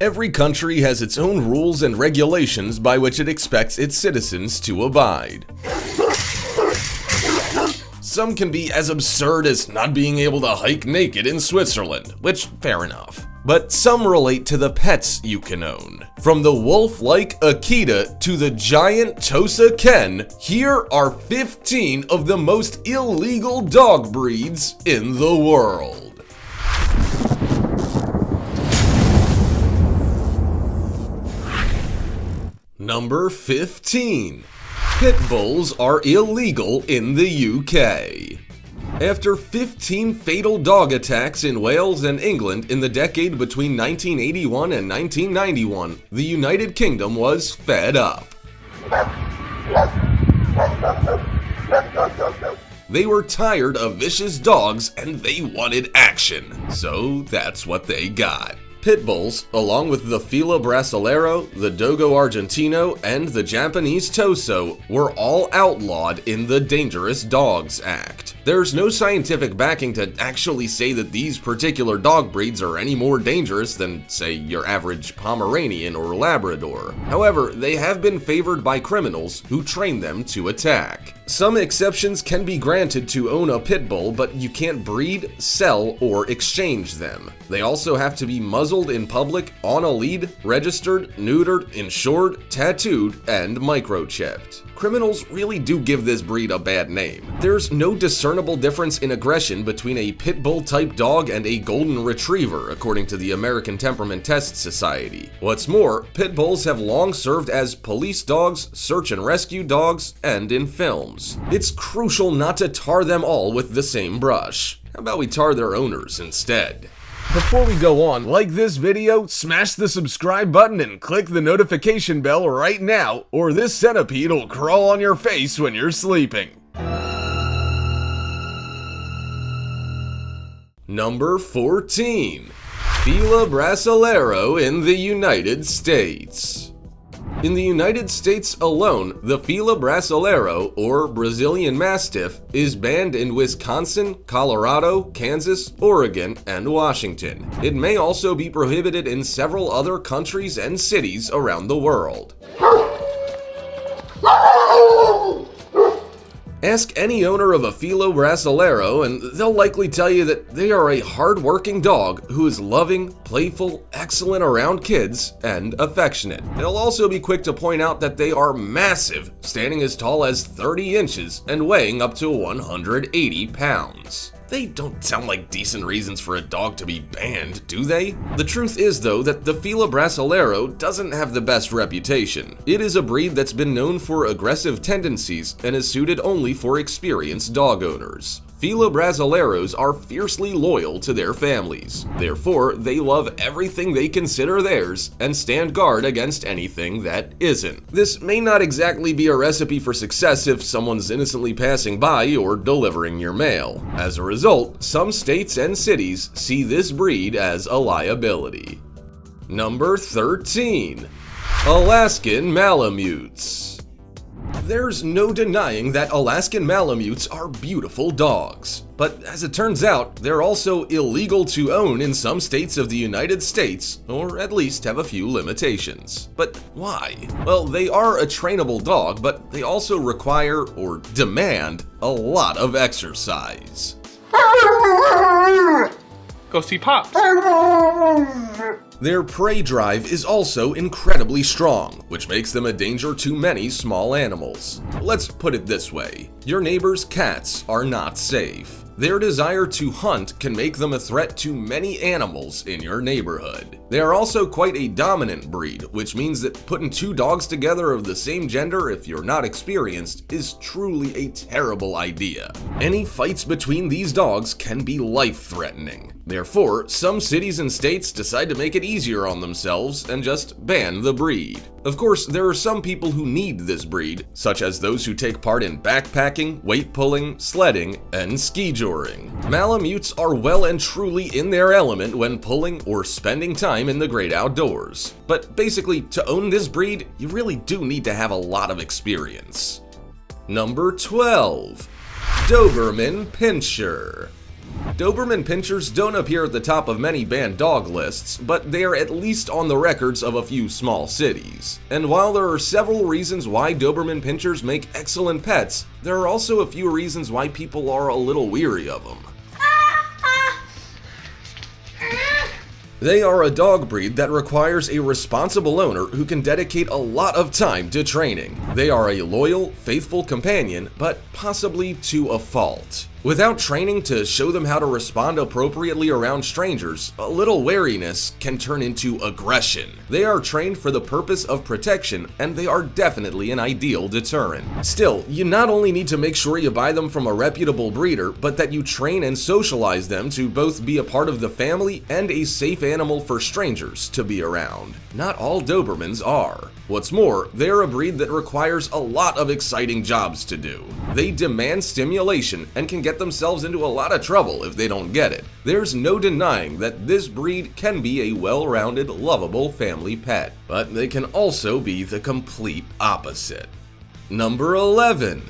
Every country has its own rules and regulations by which it expects its citizens to abide. Some can be as absurd as not being able to hike naked in Switzerland, which, fair enough. But some relate to the pets you can own. From the wolf-like Akita to the giant Tosa Ken, here are 15 of the most illegal dog breeds in the world. Number 15. Pit bulls are illegal in the UK. After 15 fatal dog attacks in Wales and England in the decade between 1981 and 1991, the United Kingdom was fed up. They were tired of vicious dogs and they wanted action, so that's what they got. Pit bulls, along with the Fila Brasileiro, the Dogo Argentino, and the Japanese Toso, were all outlawed in the Dangerous Dogs Act. There's no scientific backing to actually say that these particular dog breeds are any more dangerous than, say, your average Pomeranian or Labrador. However, they have been favored by criminals who train them to attack. Some exceptions can be granted to own a pit bull, but you can't breed, sell, or exchange them. They also have to be muzzled in public, on a lead, registered, neutered, insured, tattooed, and microchipped. Criminals really do give this breed a bad name. There's no discernible difference in aggression between a pit bull type dog and a golden retriever, according to the American Temperament Test Society. What's more, pit bulls have long served as police dogs, search and rescue dogs, and in films. It's crucial not to tar them all with the same brush. How about we tar their owners instead? Before we go on, like this video, smash the subscribe button and click the notification bell right now, or this centipede will crawl on your face when you're sleeping. Number 14. Fila Brasileiro in the United States. In the United States alone, the Fila Brasileiro, or Brazilian Mastiff, is banned in Wisconsin, Colorado, Kansas, Oregon, and Washington. It may also be prohibited in several other countries and cities around the world. Ask any owner of a Fila Brasileiro and they'll likely tell you that they are a hard-working dog who is loving, playful, excellent around kids, and affectionate. They'll also be quick to point out that they are massive, standing as tall as 30 inches and weighing up to 180 pounds. They don't sound like decent reasons for a dog to be banned, do they? The truth is, though, that the Fila Brasileiro doesn't have the best reputation. It is a breed that's been known for aggressive tendencies and is suited only for experienced dog owners. Fila Brasileiros are fiercely loyal to their families. Therefore, they love everything they consider theirs and stand guard against anything that isn't. This may not exactly be a recipe for success if someone's innocently passing by or delivering your mail. As a result, some states and cities see this breed as a liability. Number 13. Alaskan Malamutes. There's no denying that Alaskan Malamutes are beautiful dogs, but as it turns out, they're also illegal to own in some states of the United States, or at least have a few limitations. But why? Well, they are a trainable dog, but they also require, or demand, a lot of exercise. Go see Pops. Their prey drive is also incredibly strong, which makes them a danger to many small animals. Let's put it this way: your neighbor's cats are not safe. Their desire to hunt can make them a threat to many animals in your neighborhood. They are also quite a dominant breed, which means that putting two dogs together of the same gender, if you're not experienced, is truly a terrible idea. Any fights between these dogs can be life-threatening. Therefore, some cities and states decide to make it easier on themselves and just ban the breed. Of course, there are some people who need this breed, such as those who take part in backpacking, weight pulling, sledding, and ski touring. Malamutes are well and truly in their element when pulling or spending time in the great outdoors. But basically, to own this breed, you really do need to have a lot of experience. Number 12. Doberman Pinscher. Doberman Pinschers don't appear at the top of many banned dog lists, but they are at least on the records of a few small cities. And while there are several reasons why Doberman Pinschers make excellent pets, there are also a few reasons why people are a little weary of them. They are a dog breed that requires a responsible owner who can dedicate a lot of time to training. They are a loyal, faithful companion, but possibly to a fault. Without training to show them how to respond appropriately around strangers, a little wariness can turn into aggression. They are trained for the purpose of protection, and they are definitely an ideal deterrent. Still, you not only need to make sure you buy them from a reputable breeder, but that you train and socialize them to both be a part of the family and a safe animal for strangers to be around. Not all Dobermans are. What's more, they're a breed that requires a lot of exciting jobs to do. They demand stimulation and can get themselves into a lot of trouble if they don't get it. There's no denying that this breed can be a well-rounded, lovable family pet, but they can also be the complete opposite. Number 11.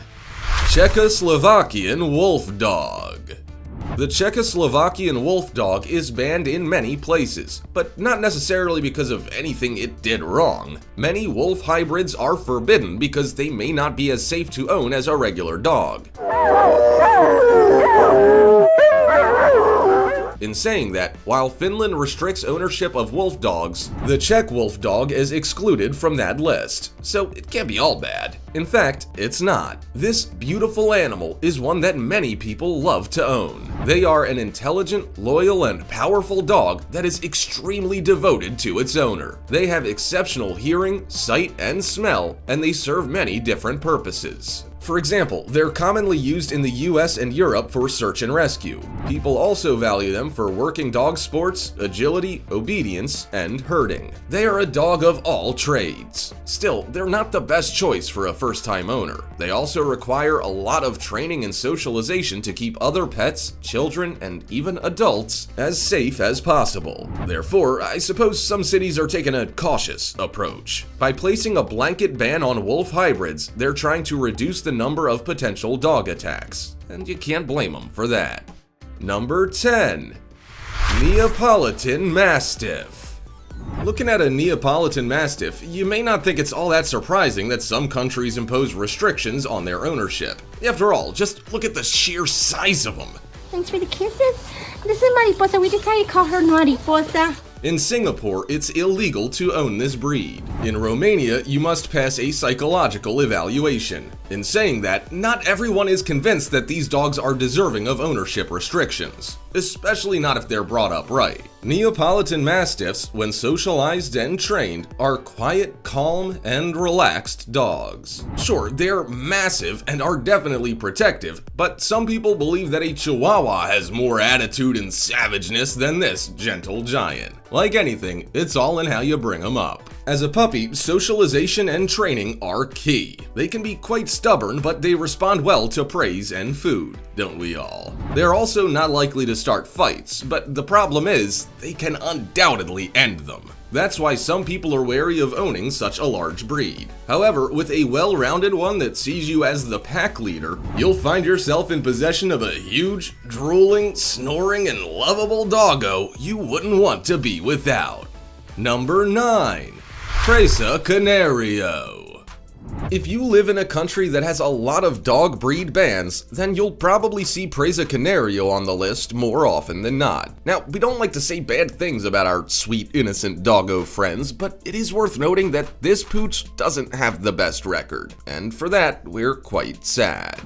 Czechoslovakian Wolf Dog. The Czechoslovakian wolf dog is banned in many places, but not necessarily because of anything it did wrong. Many wolf hybrids are forbidden because they may not be as safe to own as a regular dog. In saying that, while Finland restricts ownership of wolf dogs, the Czech wolf dog is excluded from that list, so it can't be all bad. In fact, it's not. This beautiful animal is one that many people love to own. They are an intelligent, loyal, and powerful dog that is extremely devoted to its owner. They have exceptional hearing, sight, and smell, and they serve many different purposes. For example, they're commonly used in the US and Europe for search and rescue. People also value them for working dog sports, agility, obedience, and herding. They are a dog of all trades. Still, they're not the best choice for a first-time owner. They also require a lot of training and socialization to keep other pets, children, and even adults as safe as possible. Therefore, I suppose some cities are taking a cautious approach. By placing a blanket ban on wolf hybrids, they're trying to reduce the number of potential dog attacks, and you can't blame them for that. Number 10. Neapolitan Mastiff. Looking at a Neapolitan Mastiff, you may not think it's all that surprising that some countries impose restrictions on their ownership. After all, just look at the sheer size of them. Thanks for the kisses. This is Mariposa. We decided to call her Mariposa. In Singapore, it's illegal to own this breed. In Romania, you must pass a psychological evaluation. In saying that, not everyone is convinced that these dogs are deserving of ownership restrictions, especially not if they're brought up right. Neapolitan Mastiffs, when socialized and trained, are quiet, calm, and relaxed dogs. Sure, they're massive and are definitely protective, but some people believe that a Chihuahua has more attitude and savageness than this gentle giant. Like anything, it's all in how you bring them up. As a puppy, socialization and training are key. They can be quite stubborn, but they respond well to praise and food, don't we all? They're also not likely to start fights, but the problem is, they can undoubtedly end them. That's why some people are wary of owning such a large breed. However, with a well-rounded one that sees you as the pack leader, you'll find yourself in possession of a huge, drooling, snoring, and lovable doggo you wouldn't want to be without. Number 9. Tosa Canario. If you live in a country that has a lot of dog breed bans, then you'll probably see Tosa Canario on the list more often than not. Now, we don't like to say bad things about our sweet, innocent doggo friends, but it is worth noting that this pooch doesn't have the best record, and for that, we're quite sad.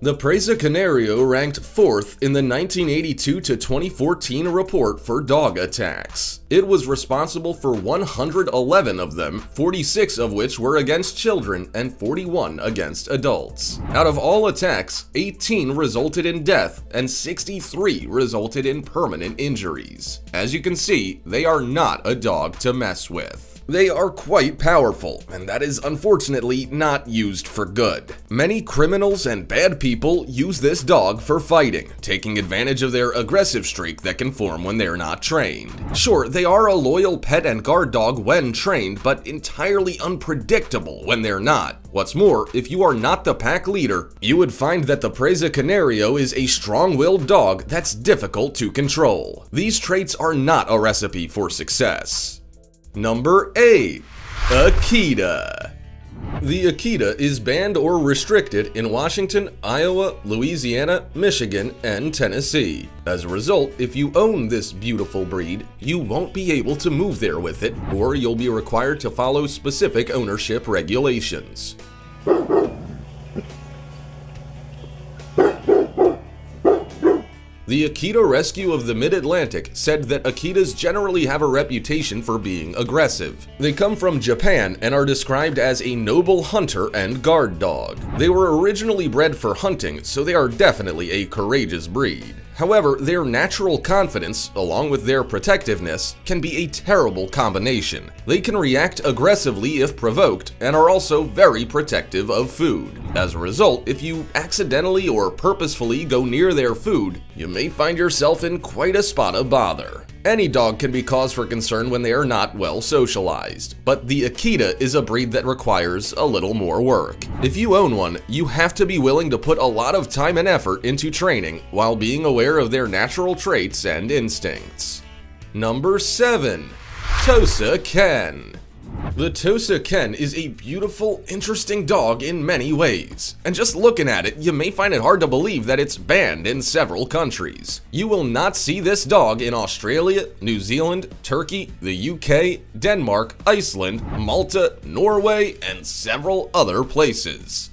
The Tosa Canario ranked 4th in the 1982 to 2014 report for dog attacks. It was responsible for 111 of them, 46 of which were against children and 41 against adults. Out of all attacks, 18 resulted in death and 63 resulted in permanent injuries. As you can see, they are not a dog to mess with. They are quite powerful, and that is unfortunately not used for good. Many criminals and bad people use this dog for fighting, taking advantage of their aggressive streak that can form when they're not trained. Sure, they are a loyal pet and guard dog when trained, but entirely unpredictable when they're not. What's more, if you are not the pack leader, you would find that the Presa Canario is a strong-willed dog that's difficult to control. These traits are not a recipe for success. Number 8. Akita. The Akita is banned or restricted in Washington, Iowa, Louisiana, Michigan, and Tennessee. As a result, if you own this beautiful breed, you won't be able to move there with it, or you'll be required to follow specific ownership regulations. The Akita Rescue of the Mid-Atlantic said that Akitas generally have a reputation for being aggressive. They come from Japan and are described as a noble hunter and guard dog. They were originally bred for hunting, so they are definitely a courageous breed. However, their natural confidence, along with their protectiveness, can be a terrible combination. They can react aggressively if provoked, and are also very protective of food. As a result, if you accidentally or purposefully go near their food, you may find yourself in quite a spot of bother. Any dog can be cause for concern when they are not well socialized, but the Akita is a breed that requires a little more work. If you own one, you have to be willing to put a lot of time and effort into training while being aware of their natural traits and instincts. Number 7. Tosa Ken. The Tosa Ken is a beautiful, interesting dog in many ways, and just looking at it, you may find it hard to believe that it's banned in several countries. You will not see this dog in Australia, New Zealand, Turkey, the UK, Denmark, Iceland, Malta, Norway, and several other places.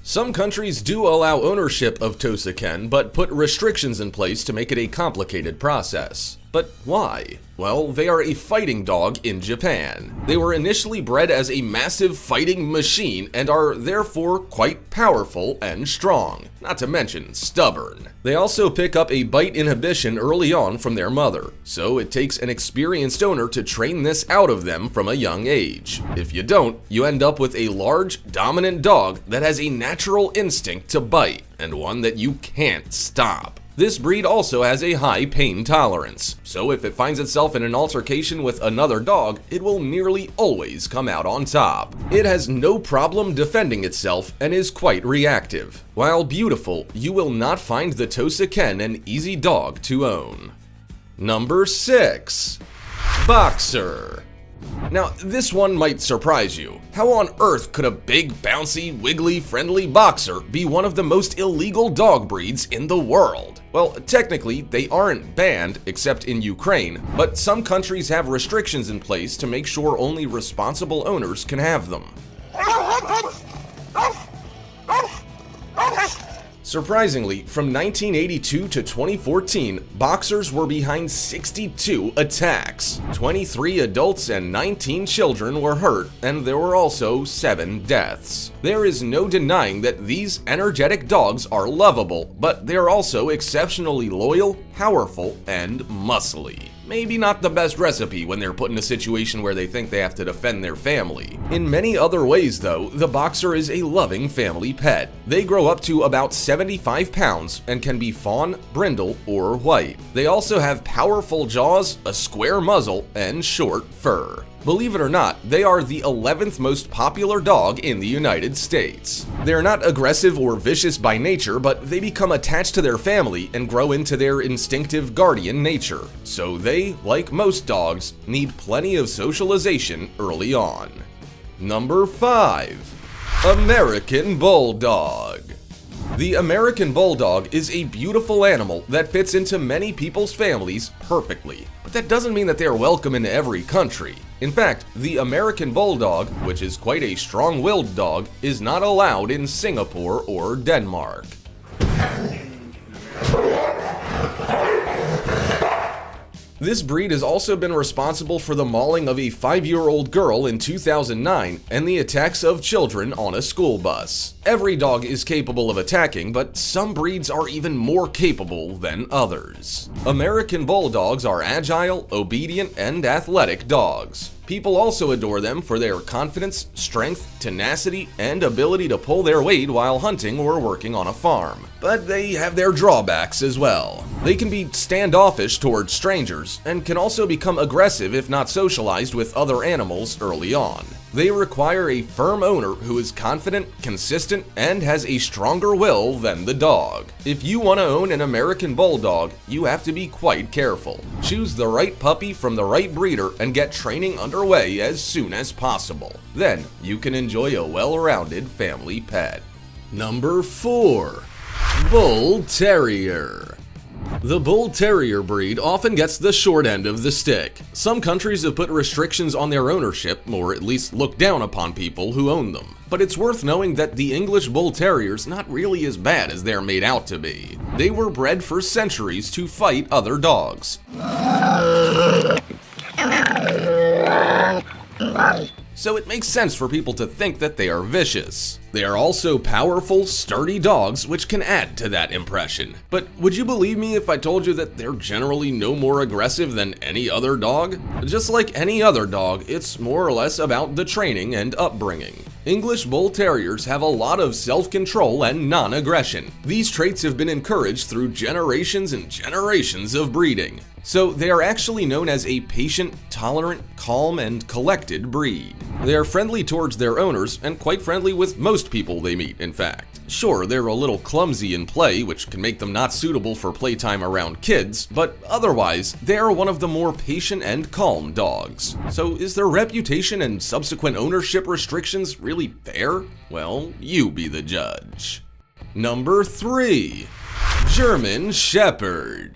Some countries do allow ownership of Tosa Ken, but put restrictions in place to make it a complicated process. But why? Well, they are a fighting dog in Japan. They were initially bred as a massive fighting machine and are therefore quite powerful and strong, not to mention stubborn. They also pick up a bite inhibition early on from their mother, so it takes an experienced owner to train this out of them from a young age. If you don't, you end up with a large, dominant dog that has a natural instinct to bite, and one that you can't stop. This breed also has a high pain tolerance, so if it finds itself in an altercation with another dog, it will nearly always come out on top. It has no problem defending itself and is quite reactive. While beautiful, you will not find the Tosa Ken an easy dog to own. Number 6. Boxer. Now, this one might surprise you. How on earth could a big, bouncy, wiggly, friendly boxer be one of the most illegal dog breeds in the world? Well, technically, they aren't banned, except in Ukraine, but some countries have restrictions in place to make sure only responsible owners can have them. Surprisingly, from 1982 to 2014, boxers were behind 62 attacks. 23 adults and 19 children were hurt, and there were also 7 deaths. There is no denying that these energetic dogs are lovable, but they are also exceptionally loyal, powerful, and muscly. Maybe not the best recipe when they're put in a situation where they think they have to defend their family. In many other ways though, the boxer is a loving family pet. They grow up to about 75 pounds and can be fawn, brindle, or white. They also have powerful jaws, a square muzzle, and short fur. Believe it or not, they are the 11th most popular dog in the United States. They're not aggressive or vicious by nature, but they become attached to their family and grow into their instinctive guardian nature. So they, like most dogs, need plenty of socialization early on. Number 5. American Bulldog. The American Bulldog is a beautiful animal that fits into many people's families perfectly, but that doesn't mean that they are welcome in every country. In fact, the American Bulldog, which is quite a strong-willed dog, is not allowed in Singapore or Denmark. This breed has also been responsible for the mauling of a 5-year-old girl in 2009 and the attacks of children on a school bus. Every dog is capable of attacking, but some breeds are even more capable than others. American Bulldogs are agile, obedient, and athletic dogs. People also adore them for their confidence, strength, tenacity, and ability to pull their weight while hunting or working on a farm. But they have their drawbacks as well. They can be standoffish towards strangers, and can also become aggressive if not socialized with other animals early on. They require a firm owner who is confident, consistent, and has a stronger will than the dog. If you want to own an American Bulldog, you have to be quite careful. Choose the right puppy from the right breeder and get training underway as soon as possible. Then you can enjoy a well-rounded family pet. Number 4. Bull Terrier. The Bull Terrier breed often gets the short end of the stick. Some countries have put restrictions on their ownership, or at least look down upon people who own them. But it's worth knowing that the English Bull Terrier's not really as bad as they're made out to be. They were bred for centuries to fight other dogs. So it makes sense for people to think that they are vicious. They are also powerful, sturdy dogs, which can add to that impression. But would you believe me if I told you that they're generally no more aggressive than any other dog? Just like any other dog, it's more or less about the training and upbringing. English Bull Terriers have a lot of self-control and non-aggression. These traits have been encouraged through generations and generations of breeding. So they are actually known as a patient, tolerant, calm, and collected breed. They are friendly towards their owners and quite friendly with most people they meet, in fact. Sure, they're a little clumsy in play, which can make them not suitable for playtime around kids, but otherwise, they are one of the more patient and calm dogs. So is their reputation and subsequent ownership restrictions really fair? Well, you be the judge. Number 3. German Shepherd.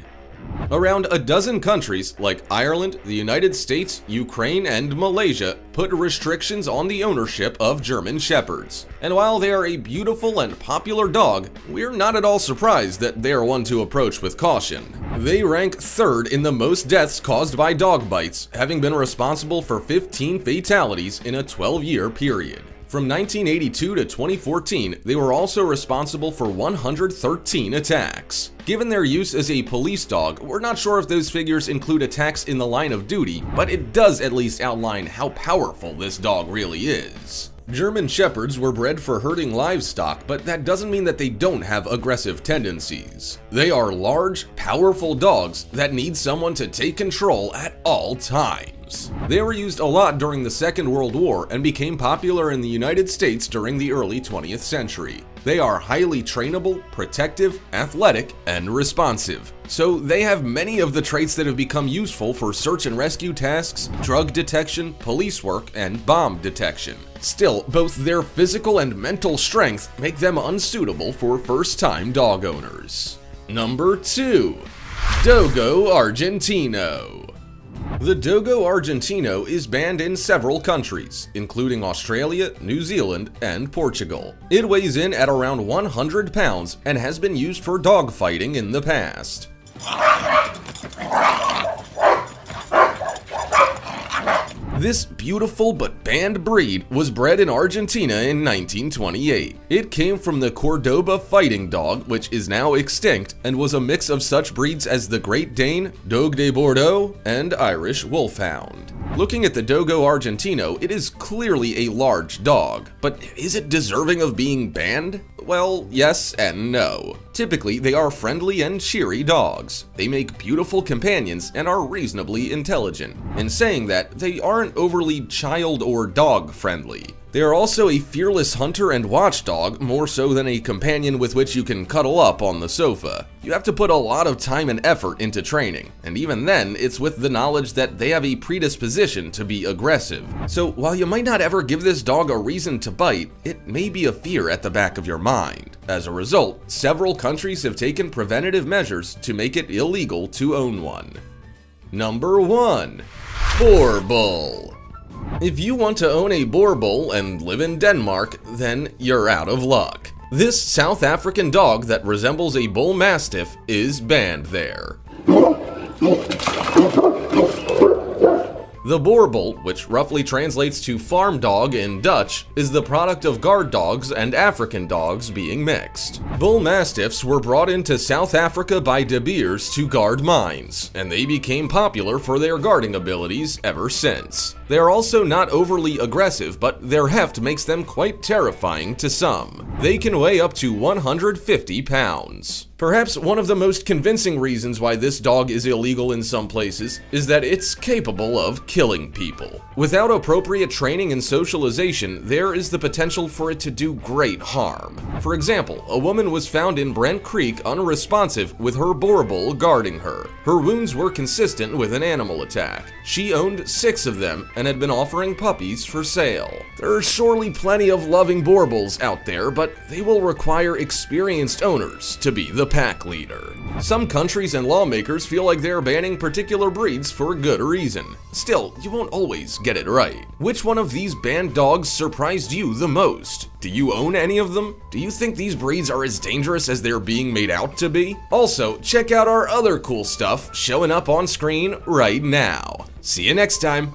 Around a dozen countries like Ireland, the United States, Ukraine, and Malaysia put restrictions on the ownership of German Shepherds. And while they are a beautiful and popular dog, we're not at all surprised that they are one to approach with caution. They rank 3rd in the most deaths caused by dog bites, having been responsible for 15 fatalities in a 12-year period. From 1982 to 2014, they were also responsible for 113 attacks. Given their use as a police dog, we're not sure if those figures include attacks in the line of duty, but it does at least outline how powerful this dog really is. German Shepherds were bred for herding livestock, but that doesn't mean that they don't have aggressive tendencies. They are large, powerful dogs that need someone to take control at all times. They were used a lot during the Second World War and became popular in the United States during the early 20th century. They are highly trainable, protective, athletic, and responsive. So they have many of the traits that have become useful for search and rescue tasks, drug detection, police work, and bomb detection. Still, both their physical and mental strength make them unsuitable for first-time dog owners. Number 2. Dogo Argentino. The Dogo Argentino is banned in several countries, including Australia, New Zealand, and Portugal. It weighs in at around 100 pounds and has been used for dog fighting in the past. This beautiful but banned breed was bred in Argentina in 1928. It came from the Cordoba fighting dog, which is now extinct, and was a mix of such breeds as the Great Dane, Dogue de Bordeaux, and Irish Wolfhound. Looking at the Dogo Argentino, it is clearly a large dog, but is it deserving of being banned? Well, yes and no. Typically, they are friendly and cheery dogs. They make beautiful companions and are reasonably intelligent. In saying that, they aren't overly child or dog friendly. They are also a fearless hunter and watchdog, more so than a companion with which you can cuddle up on the sofa. You have to put a lot of time and effort into training, and even then, it's with the knowledge that they have a predisposition to be aggressive. So while you might not ever give this dog a reason to bite, it may be a fear at the back of your mind. As a result, several countries have taken preventative measures to make it illegal to own one. Number 1. Boar Bull. If you want to own a boar bull and live in Denmark, then you're out of luck. This South African dog that resembles a bull mastiff is banned there. The Boerboel, which roughly translates to farm dog in Dutch, is the product of guard dogs and African dogs being mixed. Bull Mastiffs were brought into South Africa by De Beers to guard mines, and they became popular for their guarding abilities ever since. They are also not overly aggressive, but their heft makes them quite terrifying to some. They can weigh up to 150 pounds. Perhaps one of the most convincing reasons why this dog is illegal in some places is that it's capable of killing people. Without appropriate training and socialization, there is the potential for it to do great harm. For example, a woman was found in Brent Creek unresponsive with her Boerboel guarding her. Her wounds were consistent with an animal attack. She owned 6 of them and had been offering puppies for sale. There are surely plenty of loving Boerboels out there, but they will require experienced owners to be the pack leader. Some countries and lawmakers feel like they're banning particular breeds for good reason. Still, you won't always get it right. Which one of these banned dogs surprised you the most? Do you own any of them? Do you think these breeds are as dangerous as they're being made out to be? Also, check out our other cool stuff showing up on screen right now. See you next time.